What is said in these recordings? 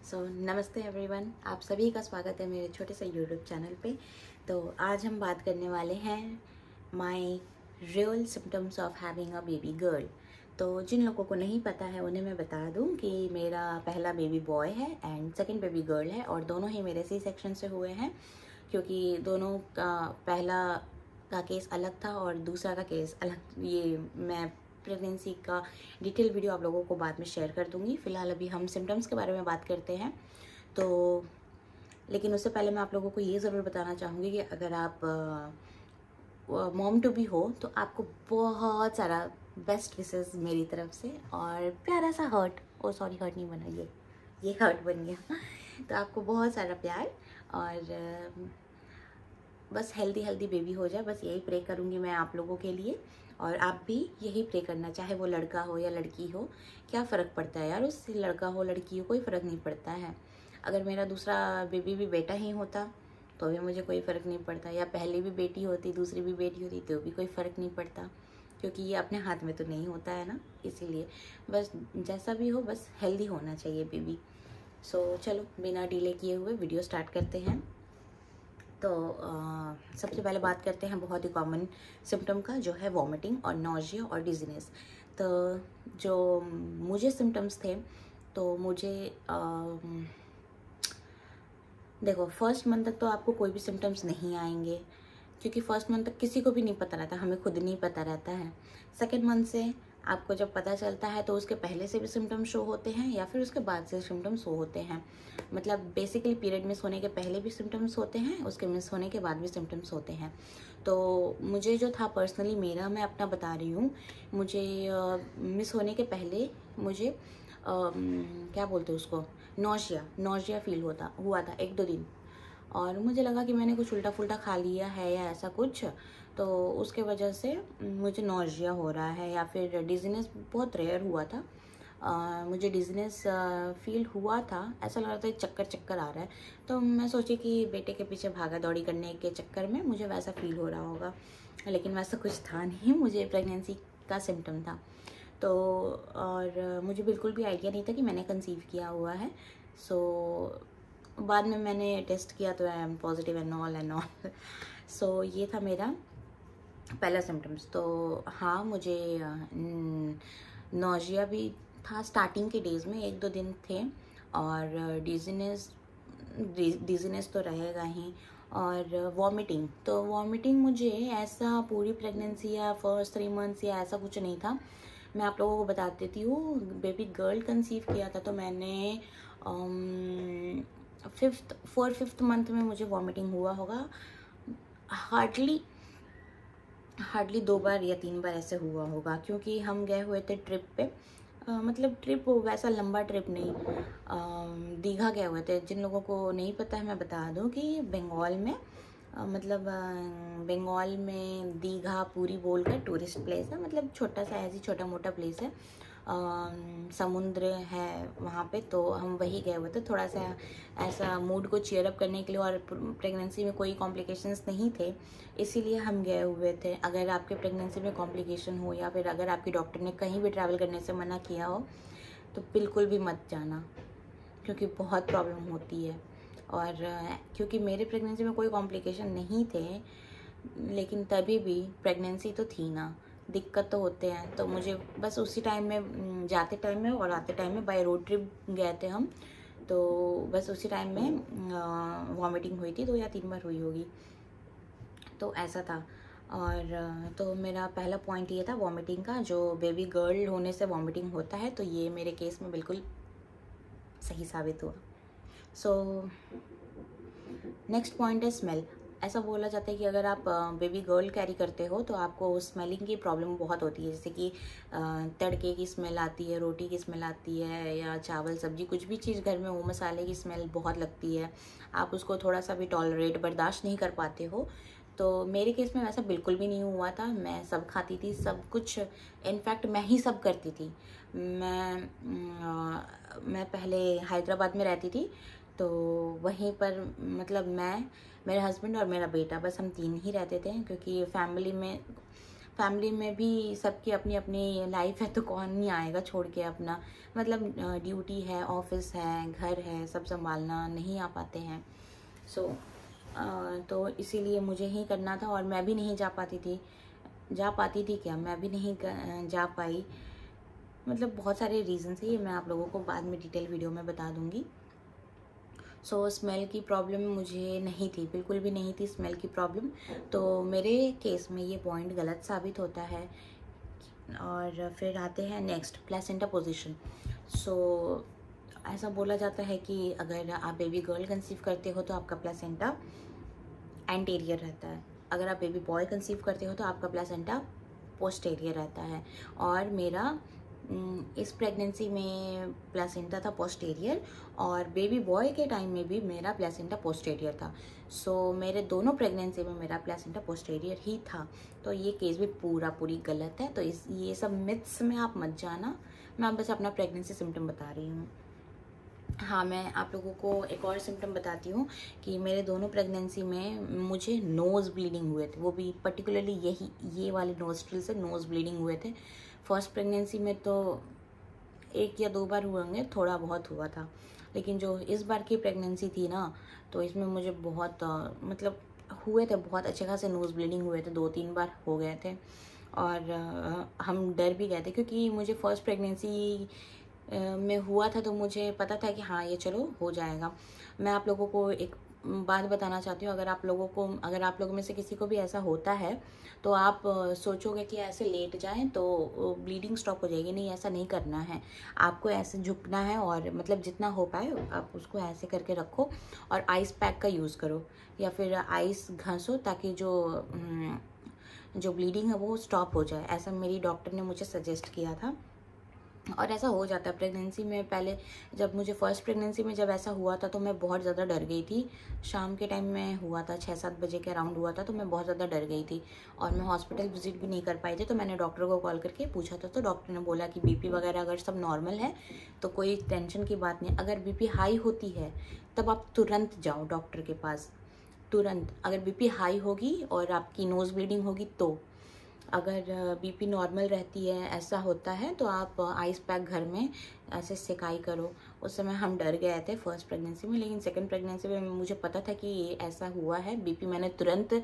नमस्ते एवरीवन, आप सभी का स्वागत है मेरे छोटे से यूट्यूब चैनल पे। तो आज हम बात करने वाले हैं my real symptoms of having a baby girl. तो जिन लोगों को नहीं पता है उन्हें मैं बता दूं कि मेरा पहला बेबी बॉय है एंड सेकंड बेबी गर्ल है, और दोनों ही मेरे सी सेक्शन से हुए हैं, क्योंकि दोनों का पहला का केस अलग था और दूसरा का केस अलग। ये मैं प्रेगनेंसी का डिटेल वीडियो आप लोगों को बाद में शेयर कर दूंगी। फिलहाल अभी हम सिम्टम्स के बारे में बात करते हैं। तो लेकिन उससे पहले मैं आप लोगों को ये ज़रूर बताना चाहूँगी कि अगर आप मॉम टू बी हो तो आपको बहुत सारा बेस्ट विशेस मेरी तरफ से, और प्यारा सा हर्ट, ओ सॉरी हर्ट नहीं बना, ये हर्ट बन गया। तो आपको बहुत सारा प्यार और बस हेल्दी बेबी हो जाए, बस यही प्रे करूँगी मैं आप लोगों के लिए। और आप भी यही प्रे करना, चाहे वो लड़का हो या लड़की हो। क्या फ़र्क पड़ता है यार, उससे लड़का हो लड़की हो कोई फ़र्क नहीं पड़ता है। अगर मेरा दूसरा बेबी भी बेटा ही होता तो भी मुझे कोई फ़र्क नहीं पड़ता, या पहली भी बेटी होती दूसरी भी बेटी होती तो भी कोई फ़र्क नहीं पड़ता, क्योंकि ये अपने हाथ में तो नहीं होता है ना। इसीलिए बस जैसा भी हो बस हेल्दी होना चाहिए बेबी। चलो बिना डिले किए हुए वीडियो स्टार्ट करते हैं। तो सबसे पहले बात करते हैं बहुत ही कॉमन सिम्टम का, जो है वॉमिटिंग और नॉजिया और डिजीनेस। तो जो मुझे सिम्टम्स थे, तो मुझे देखो फर्स्ट मंथ तक तो आपको कोई भी सिम्टम्स नहीं आएंगे, क्योंकि फर्स्ट मंथ तक किसी को भी नहीं पता रहता, हमें खुद नहीं पता रहता है। सेकेंड मंथ से आपको जब पता चलता है तो उसके पहले से भी सिम्टम्स शो होते हैं या फिर उसके बाद से सिम्टम्स शो होते हैं। मतलब बेसिकली पीरियड मिस होने के पहले भी सिम्टम्स होते हैं, उसके मिस होने के बाद भी सिम्टम्स होते हैं। तो मुझे जो था पर्सनली मेरा, मैं अपना बता रही हूँ, मुझे मिस होने के पहले मुझे क्या बोलते हैं उसको, नौशिया फील हुआ था 1-2 दिन, और मुझे लगा कि मैंने कुछ उल्टा फुल्टा खा लिया है या ऐसा कुछ, तो उसके वजह से मुझे नौजिया हो रहा है। या फिर डिजीनेस बहुत रेयर हुआ था, मुझे डिजीनेस फील हुआ था, ऐसा लग रहा था चक्कर चक्कर आ रहा है। तो मैं सोची कि बेटे के पीछे भागा दौड़ी करने के चक्कर में मुझे वैसा फील हो रहा होगा, लेकिन वैसा कुछ था नहीं, मुझे प्रेगनेंसी का सिम्टम था। तो और मुझे बिल्कुल भी आइडिया नहीं था कि मैंने कंसीव किया हुआ है। बाद में मैंने टेस्ट किया तो I am positive and all. ये था मेरा पहला सिम्टम्स। तो हाँ, मुझे नौजिया भी था स्टार्टिंग के डेज़ में, 1-2 दिन थे, और डिजीनेस तो रहेगा ही, और वॉमिटिंग मुझे ऐसा पूरी प्रेगनेंसी या फर्स्ट 3 मंथ्स या ऐसा कुछ नहीं था। मैं आप लोगों को बता देती हूँ, बेबी गर्ल कंसीव किया था तो मैंने 4-5th मंथ में मुझे वॉमिटिंग हुआ होगा। हार्डली 2 बार या 3 बार ऐसे हुआ होगा, क्योंकि हम गए हुए थे ट्रिप पे। मतलब ट्रिप वैसा लंबा ट्रिप नहीं, दीघा गए हुए थे। जिन लोगों को नहीं पता है मैं बता दूं कि बंगाल में बंगाल में दीघा पूरी बोलकर टूरिस्ट प्लेस है, मतलब छोटा सा ऐसी छोटा मोटा प्लेस है, समुद्र है वहाँ पे। तो हम वही गए हुए थे, थोड़ा सा ऐसा मूड को चीयर अप करने के लिए, और प्रेगनेंसी में कोई कॉम्प्लिकेशंस नहीं थे इसीलिए हम गए हुए थे। अगर आपके प्रेगनेंसी में कॉम्प्लिकेशन हो या फिर अगर आपकी डॉक्टर ने कहीं भी ट्रैवल करने से मना किया हो तो बिल्कुल भी मत जाना, क्योंकि बहुत प्रॉब्लम होती है। और क्योंकि मेरे प्रेगनेंसी में कोई कॉम्प्लिकेशन नहीं थे, लेकिन तभी भी प्रेगनेंसी तो थी ना, दिक्कत तो होते हैं। तो मुझे बस उसी टाइम में, जाते टाइम में और आते टाइम में बाय रोड ट्रिप गए थे हम, तो बस उसी टाइम में वॉमिटिंग हुई थी, 2 या 3 बार हुई होगी। तो ऐसा था। और तो मेरा पहला पॉइंट ये था वॉमिटिंग का, जो बेबी गर्ल होने से वॉमिटिंग होता है, तो ये मेरे केस में बिल्कुल सही साबित हुआ। नेक्स्ट पॉइंट है स्मेल। ऐसा बोला जाता है कि अगर आप बेबी गर्ल कैरी करते हो तो आपको स्मेलिंग की प्रॉब्लम बहुत होती है, जैसे कि तड़के की स्मेल आती है, रोटी की स्मेल आती है, या चावल सब्जी कुछ भी चीज़ घर में हो मसाले की स्मेल बहुत लगती है, आप उसको थोड़ा सा भी टॉलरेट बर्दाश्त नहीं कर पाते हो। तो मेरे केस में वैसा बिल्कुल भी नहीं हुआ था, मैं सब खाती थी, सब कुछ, इनफैक्ट मैं ही सब करती थी। मैं पहले हैदराबाद में रहती थी, तो वहीं पर मतलब मैं, मेरे हस्बैंड और मेरा बेटा, बस हम 3 ही रहते थे, क्योंकि फैमिली में फैमिली में भी सबकी अपनी अपनी लाइफ है, तो कौन नहीं आएगा छोड़ के अपना, मतलब ड्यूटी है, ऑफिस है, घर है, सब संभालना, नहीं आ पाते हैं। सो तो इसीलिए मुझे ही करना था, और मैं भी नहीं जा पाती थी क्या, मैं भी नहीं जा पाई। मतलब बहुत सारे रीज़न्स है, ये मैं आप लोगों को बाद में डिटेल वीडियो में बता दूंगी। सो स्मेल की प्रॉब्लम मुझे नहीं थी, बिल्कुल भी नहीं थी स्मेल की प्रॉब्लम। तो मेरे केस में ये पॉइंट गलत साबित होता है। और फिर आते हैं नेक्स्ट, प्लेसेंटा पोजीशन। सो ऐसा बोला जाता है कि अगर आप बेबी गर्ल कंसीव करते हो तो आपका प्लेसेंटा एंटीरियर रहता है, अगर आप बेबी बॉय कंसीव करते हो तो आपका प्लेसेंटा पोस्टीरियर रहता है। और मेरा इस प्रेगनेंसी में प्लेसेंटा था पोस्टीरियर, और बेबी बॉय के टाइम में भी मेरा प्लेसेंटा पोस्टीरियर था। सो मेरे दोनों प्रेगनेंसी में मेरा प्लेसेंटा पोस्टीरियर ही था। तो ये केस भी पूरी गलत है। तो ये सब मिथ्स में आप मत जाना, मैं बस अपना प्रेगनेंसी सिम्टम बता रही हूँ। हाँ, मैं आप लोगों को एक और सिम्टम बताती हूँ कि मेरे दोनों प्रेगनेंसी में मुझे नोज़ ब्लीडिंग हुए थे, वो भी पर्टिकुलरली ये वाले नोस्ट्रिल से नोज़ ब्लीडिंग हुए थे। फर्स्ट प्रेगनेंसी में तो 1 या 2 बार हुए होंगे, थोड़ा बहुत हुआ था, लेकिन जो इस बार की प्रेगनेंसी थी ना, तो इसमें मुझे बहुत मतलब हुए थे, बहुत अच्छे खासे नोज़ ब्लीडिंग हुए थे, 2-3 बार हो गए थे। और हम डर भी गए थे, क्योंकि मुझे फर्स्ट प्रेगनेंसी में हुआ था, तो मुझे पता था कि हाँ ये चलो हो जाएगा। मैं आप लोगों को एक बात बताना चाहती हूँ, अगर आप लोगों में से किसी को भी ऐसा होता है, तो आप सोचोगे कि ऐसे लेट जाएं तो ब्लीडिंग स्टॉप हो जाएगी। नहीं, ऐसा नहीं करना है, आपको ऐसे झुकना है, और मतलब जितना हो पाए आप उसको ऐसे करके रखो, और आइस पैक का यूज़ करो, या फिर आइस घसो, ताकि जो ब्लीडिंग है वो स्टॉप हो जाए। ऐसा मेरी डॉक्टर ने मुझे सजेस्ट किया था, और ऐसा हो जाता है प्रेगनेंसी में। पहले जब मुझे फर्स्ट प्रेगनेंसी में जब ऐसा हुआ था, तो मैं बहुत ज़्यादा डर गई थी। शाम के टाइम में हुआ था, 6-7 बजे के अराउंड हुआ था, तो मैं बहुत ज़्यादा डर गई थी, और मैं हॉस्पिटल विजिट भी नहीं कर पाई थी। तो मैंने डॉक्टर को कॉल करके पूछा था, तो डॉक्टर ने बोला कि बीपी वगैरह अगर सब नॉर्मल है तो कोई टेंशन की बात नहीं। अगर बीपी हाई होती है तब आप तुरंत जाओ डॉक्टर के पास, तुरंत। अगर बीपी हाई होगी और आपकी नोज़ ब्लीडिंग होगी तो, अगर बीपी नॉर्मल रहती है, ऐसा होता है, तो आप आइस पैक घर में ऐसे सेकाई करो। उस समय हम डर गए थे फर्स्ट प्रेगनेंसी में, लेकिन सेकंड प्रेगनेंसी में मुझे पता था कि ये ऐसा हुआ है। बीपी मैंने तुरंत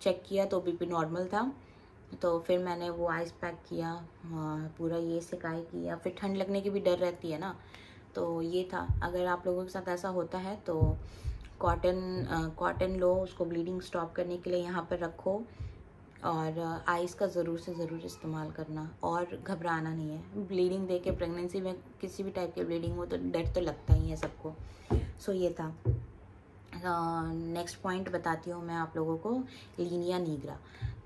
चेक किया तो बीपी नॉर्मल था, तो फिर मैंने वो आइस पैक किया, पूरा ये सेकाई किया। फिर ठंड लगने की भी डर रहती है ना, तो ये था। अगर आप लोगों के साथ ऐसा होता है तो कॉटन लो, उसको ब्लीडिंग स्टॉप करने के लिए यहाँ पर रखो, और आइस का ज़रूर से ज़रूर इस्तेमाल करना, और घबराना नहीं है। ब्लीडिंग देख के प्रेगनेंसी में किसी भी टाइप की ब्लीडिंग हो तो डर तो लगता ही है सबको। सो ये था। नेक्स्ट पॉइंट बताती हूँ मैं आप लोगों को, लीनिया नीग्रा।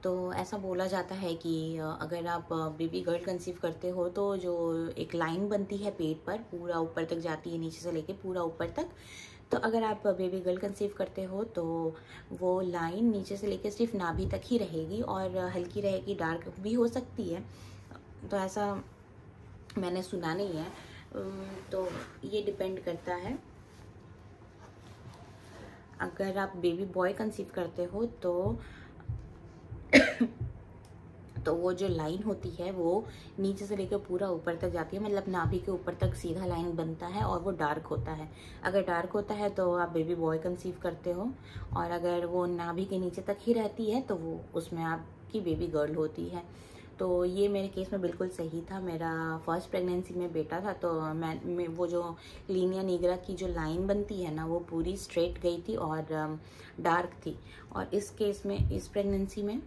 तो ऐसा बोला जाता है कि अगर आप बेबी गर्ल कंसीव करते हो तो जो एक लाइन बनती है पेट पर, पूरा ऊपर तक जाती है, नीचे से लेके पूरा ऊपर तक। तो अगर आप बेबी गर्ल कंसीव करते हो तो वो लाइन नीचे से लेके सिर्फ नाभि तक ही रहेगी, और हल्की रहेगी, डार्क भी हो सकती है, तो ऐसा मैंने सुना नहीं है। तो ये डिपेंड करता है। अगर आप बेबी बॉय कंसीव करते हो तो वो जो लाइन होती है वो नीचे से लेकर पूरा ऊपर तक जाती है, मतलब नाभि के ऊपर तक सीधा लाइन बनता है, और वो डार्क होता है। अगर डार्क होता है तो आप बेबी बॉय कंसीव करते हो, और अगर वो नाभि के नीचे तक ही रहती है तो वो उसमें आपकी बेबी गर्ल होती है। तो ये मेरे केस में बिल्कुल सही था। मेरा फर्स्ट प्रेगनेंसी में बेटा था, तो मैं वो जो लीनिया निग्रा की जो लाइन बनती है ना, वो पूरी स्ट्रेट गई थी और डार्क थी। और इस केस में, इस प्रेगनेंसी में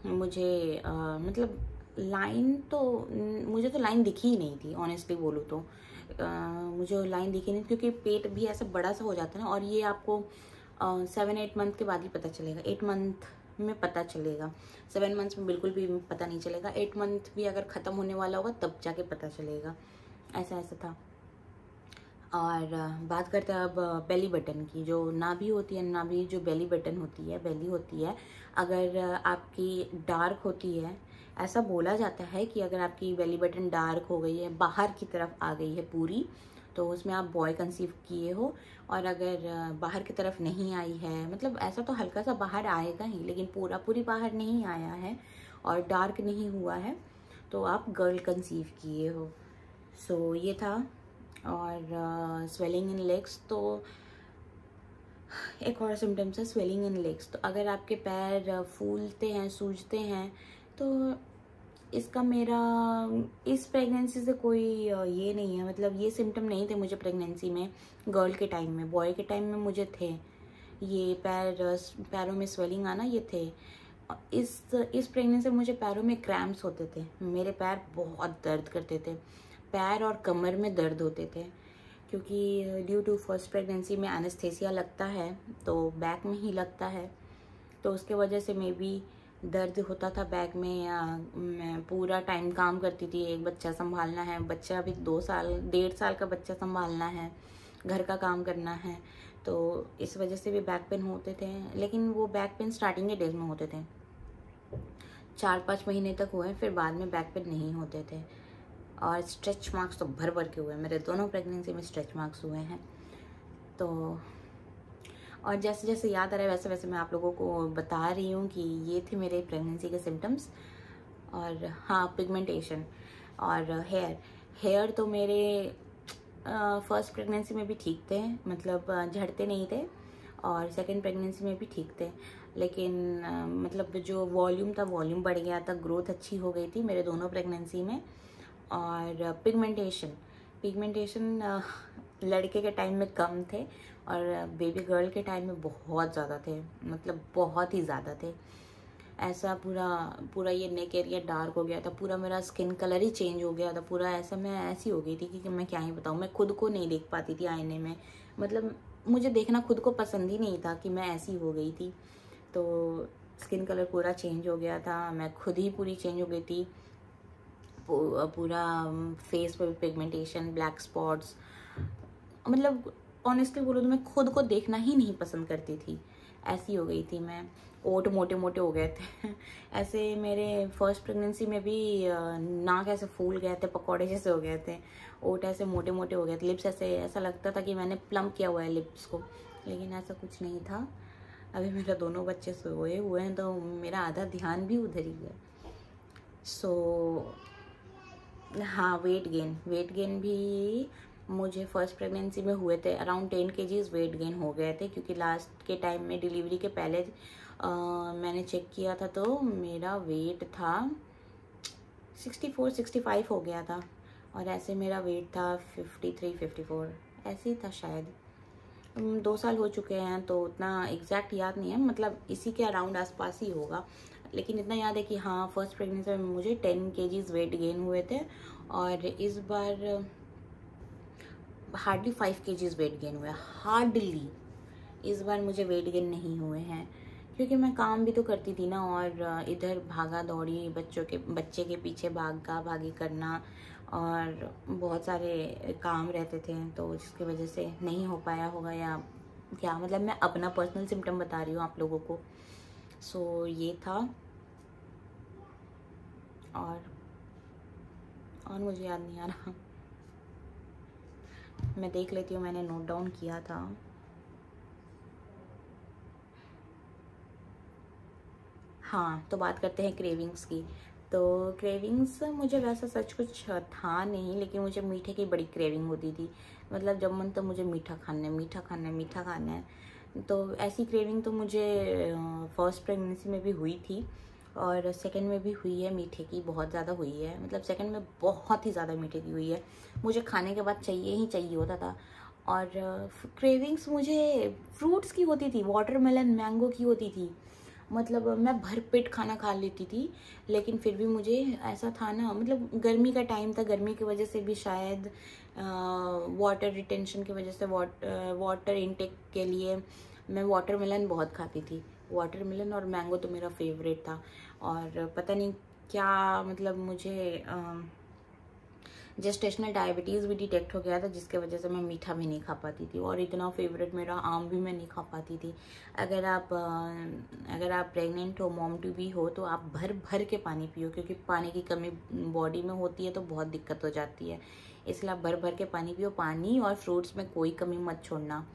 मुझे मतलब मुझे तो लाइन दिखी ही नहीं थी, ऑनेस्टली बोलूँ तो। मुझे लाइन दिखी नहीं, क्योंकि पेट भी ऐसा बड़ा सा हो जाता है ना, और ये आपको 7-8 मंथ के बाद ही पता चलेगा, 8 मंथ में पता चलेगा। 7 मंथ्स में बिल्कुल भी पता नहीं चलेगा, 8 मंथ भी अगर ख़त्म होने वाला होगा तब जाके पता चलेगा। ऐसा था। और बात करते हैं अब बेली बटन की। जो नाभि होती है, नाभि जो बेली बटन होती है, बेली होती है, अगर आपकी डार्क होती है, ऐसा बोला जाता है कि अगर आपकी बेली बटन डार्क हो गई है, बाहर की तरफ आ गई है पूरी, तो उसमें आप बॉय कंसीव किए हो। और अगर बाहर की तरफ नहीं आई है, मतलब ऐसा तो हल्का सा बाहर आएगा ही, लेकिन पूरी बाहर नहीं आया है, और डार्क नहीं हुआ है तो आप गर्ल कंसीव किए हो। सो ये था। और स्वेलिंग इन लेग्स, तो एक और सिम्टम्स है स्वेलिंग इन लेग्स। तो अगर आपके पैर फूलते हैं, सूजते हैं, तो इसका मेरा इस प्रेगनेंसी से कोई ये नहीं है, मतलब ये सिम्टम नहीं थे मुझे प्रेगनेंसी में गर्ल के टाइम में। बॉय के टाइम में मुझे थे ये पैरों में स्वेलिंग आना, ये थे। इस प्रेगनेंसी में मुझे पैरों में क्रैम्प्स होते थे, मेरे पैर बहुत दर्द करते थे, पैर और कमर में दर्द होते थे, क्योंकि ड्यू टू फर्स्ट प्रेगनेंसी में एनेस्थेसिया लगता है तो बैक में ही लगता है, तो उसके वजह से मे बी दर्द होता था बैक में। या मैं पूरा टाइम काम करती थी, एक बच्चा संभालना है, बच्चा अभी 1.5 साल का बच्चा संभालना है, घर का काम करना है, तो इस वजह से भी बैक पेन होते थे। लेकिन वो बैक पेन स्टार्टिंग के डेज में होते थे, 4-5 महीने तक हुए, फिर बाद में बैक पेन नहीं होते थे। और स्ट्रेच मार्क्स तो भर भर के हुए, मेरे दोनों प्रेगनेंसी में स्ट्रेच मार्क्स हुए हैं। तो और जैसे जैसे याद आ रहा है वैसे वैसे मैं आप लोगों को बता रही हूँ कि ये थे मेरे प्रेगनेंसी के सिम्टम्स। और हाँ, पिगमेंटेशन और हेयर तो मेरे फर्स्ट प्रेगनेंसी में भी ठीक थे, मतलब झड़ते नहीं थे, और सेकंड प्रेगनेंसी में भी ठीक थे। लेकिन मतलब जो वॉल्यूम था, वॉल्यूम बढ़ गया था, ग्रोथ अच्छी हो गई थी मेरे दोनों प्रेगनेंसी में। और पिगमेंटेशन लड़के के टाइम में कम थे और बेबी गर्ल के टाइम में बहुत ज़्यादा थे, मतलब बहुत ही ज़्यादा थे। ऐसा पूरा ये नेक एरिया डार्क हो गया था, पूरा मेरा स्किन कलर ही चेंज हो गया था, पूरा ऐसा मैं ऐसी हो गई थी कि मैं क्या ही बताऊँ। मैं खुद को नहीं देख पाती थी आईने में, मतलब मुझे देखना खुद को पसंद ही नहीं था कि मैं ऐसी हो गई थी। तो स्किन कलर पूरा चेंज हो गया था, मैं खुद ही पूरी चेंज हो गई थी, पूरा फेस पे पिगमेंटेशन, ब्लैक स्पॉट्स, मतलब ऑनेस्टली बोलो तो मैं खुद को देखना ही नहीं पसंद करती थी, ऐसी हो गई थी मैं। ओठ मोटे मोटे हो गए थे ऐसे मेरे फर्स्ट प्रेगनेंसी में भी नाक ऐसे फूल गए थे, पकौड़े जैसे हो गए थे, ओठ ऐसे मोटे मोटे हो गए थे, लिप्स ऐसा लगता था कि मैंने प्लम किया हुआ है लिप्स को, लेकिन ऐसा कुछ नहीं था। अभी मेरे दोनों बच्चे सोए हुए हैं तो मेरा आधा ध्यान भी उधर ही है। सो हाँ, वेट गेन भी मुझे फर्स्ट प्रेगनेंसी में हुए थे, अराउंड 10 kgs वेट गेन हो गए थे, क्योंकि लास्ट के टाइम में डिलीवरी के पहले मैंने चेक किया था तो मेरा वेट था 64-65 हो गया था, और ऐसे मेरा वेट था 53-54 ऐसे ही था शायद। 2 साल हो चुके हैं तो उतना एग्जैक्ट याद नहीं है, मतलब इसी के अराउंड आसपास ही होगा, लेकिन इतना याद है कि हाँ, फर्स्ट प्रेगनेंसी में मुझे 10 kgs वेट गेन हुए थे, और इस बार हार्डली 5 kgs वेट गेन हुआ है, हार्डली। इस बार मुझे वेट गेन नहीं हुए हैं, क्योंकि मैं काम भी तो करती थी ना, और इधर भागा दौड़ी, बच्चे के पीछे भागा भागी करना, और बहुत सारे काम रहते थे, तो जिसकी वजह से नहीं हो पाया होगा या क्या, मतलब मैं अपना पर्सनल सिम्टम बता रही हूँ आप लोगों को। सो ये था। और मुझे याद नहीं आ रहा, मैं देख लेती हूँ, मैंने नोट डाउन किया था। हाँ, तो बात करते हैं क्रेविंग्स की। तो क्रेविंग्स मुझे वैसा सच कुछ था नहीं, लेकिन मुझे मीठे की बड़ी क्रेविंग होती थी, मतलब जब मन तो मुझे मीठा खाना है। तो ऐसी क्रेविंग तो मुझे फर्स्ट प्रेगनेंसी में भी हुई थी, और सेकंड में भी हुई है, मीठे की बहुत ज़्यादा हुई है, मतलब सेकंड में बहुत ही ज़्यादा मीठे की हुई है, मुझे खाने के बाद चाहिए ही चाहिए होता था। और क्रेविंग्स मुझे फ्रूट्स की होती थी, वाटरमेलन, मैंगो की होती थी, मतलब मैं भरपेट खाना खा लेती थी, लेकिन फिर भी मुझे ऐसा था ना, मतलब गर्मी का टाइम था, गर्मी की वजह से भी शायद वाटर रिटेंशन की वजह से वाटर इनटेक के लिए मैं वाटरमेलन बहुत खाती थी। वाटरमेलन और मैंगो तो मेरा फेवरेट था, और पता नहीं क्या, मतलब मुझे जेस्टेशनल डायबिटीज़ भी डिटेक्ट हो गया था, जिसके वजह से मैं मीठा भी नहीं खा पाती थी, और इतना फेवरेट मेरा आम भी मैं नहीं खा पाती थी। अगर आप प्रेग्नेंट हो, मॉम टू बी हो, तो आप भर भर के पानी पियो, क्योंकि पानी की कमी बॉडी में होती है तो बहुत दिक्कत हो जाती है, इसलिए आप भर भर के पानी पियो। पानी और फ्रूट्स में कोई कमी मत छोड़ना।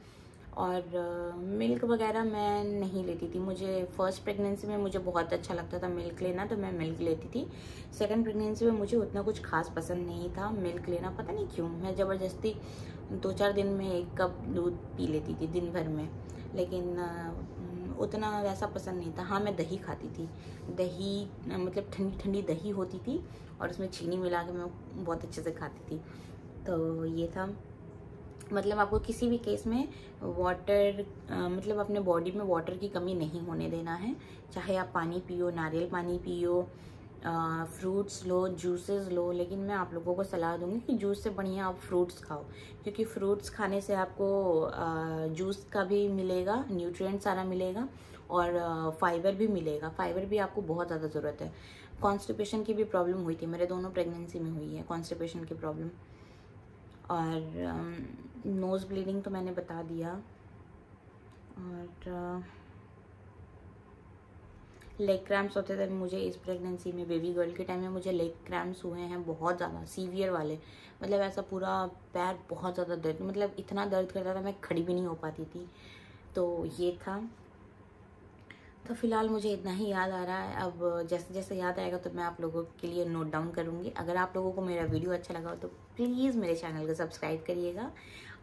और मिल्क वगैरह मैं नहीं लेती थी। मुझे फर्स्ट प्रेगनेंसी में मुझे बहुत अच्छा लगता था मिल्क लेना, तो मैं मिल्क लेती थी। सेकंड प्रेगनेंसी में मुझे उतना कुछ खास पसंद नहीं था मिल्क लेना, पता नहीं क्यों। मैं ज़बरदस्ती 2-4 दिन में 1 कप दूध पी लेती थी दिन भर में, लेकिन उतना वैसा पसंद नहीं था। हाँ, मैं दही खाती थी। दही मतलब ठंडी ठंडी दही होती थी और उसमें चीनी मिला के मैं बहुत अच्छे से खाती थी। तो ये था, मतलब आपको किसी भी केस में वाटर मतलब अपने बॉडी में वाटर की कमी नहीं होने देना है। चाहे आप पानी पियो, नारियल पानी पियो, फ्रूट्स लो, जूसेस लो, लेकिन मैं आप लोगों को सलाह दूंगी कि जूस से बढ़िया आप फ्रूट्स खाओ, क्योंकि फ्रूट्स खाने से आपको जूस का भी मिलेगा, न्यूट्रिएंट सारा मिलेगा और फाइबर भी मिलेगा। फाइबर भी आपको बहुत ज़्यादा ज़रूरत है। कॉन्स्टिपेशन की भी प्रॉब्लम हुई थी, मेरे दोनों प्रेगनेंसी में हुई है कॉन्स्टिपेशन की प्रॉब्लम। और नोज़ ब्लीडिंग तो मैंने बता दिया। और लेग क्रैम्प्स होते थे मुझे इस प्रेगनेंसी में, बेबी गर्ल के टाइम में मुझे लेग क्रैम्प्स हुए हैं बहुत ज़्यादा सीवियर वाले। मतलब ऐसा पूरा पैर बहुत ज़्यादा दर्द, मतलब इतना दर्द करता था मैं खड़ी भी नहीं हो पाती थी। तो ये था। तो फिलहाल मुझे इतना ही याद आ रहा है। अब जैसे जैसे याद आएगा तो मैं आप लोगों के लिए नोट डाउन करूँगी। अगर आप लोगों को मेरा वीडियो अच्छा लगा हो तो प्लीज़ मेरे चैनल को सब्सक्राइब करिएगा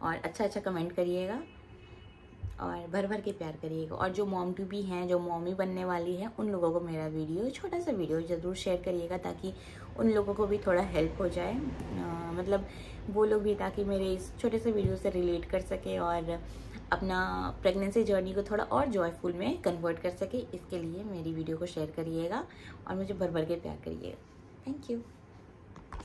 और अच्छा कमेंट करिएगा और भर भर के प्यार करिएगा। और जो मॉम टू बी हैं, जो मॉमी बनने वाली हैं, उन लोगों को मेरा वीडियो, छोटा सा वीडियो ज़रूर शेयर करिएगा, ताकि उन लोगों को भी थोड़ा हेल्प हो जाए। मतलब वो लोग भी ताकि मेरे इस छोटे से वीडियो से रिलेट कर सके और अपना प्रेगनेंसी जर्नी को थोड़ा और जॉयफुल में कन्वर्ट कर सके। इसके लिए मेरी वीडियो को शेयर करिएगा और मुझे भर भर के प्यार करिएगा। Thank you.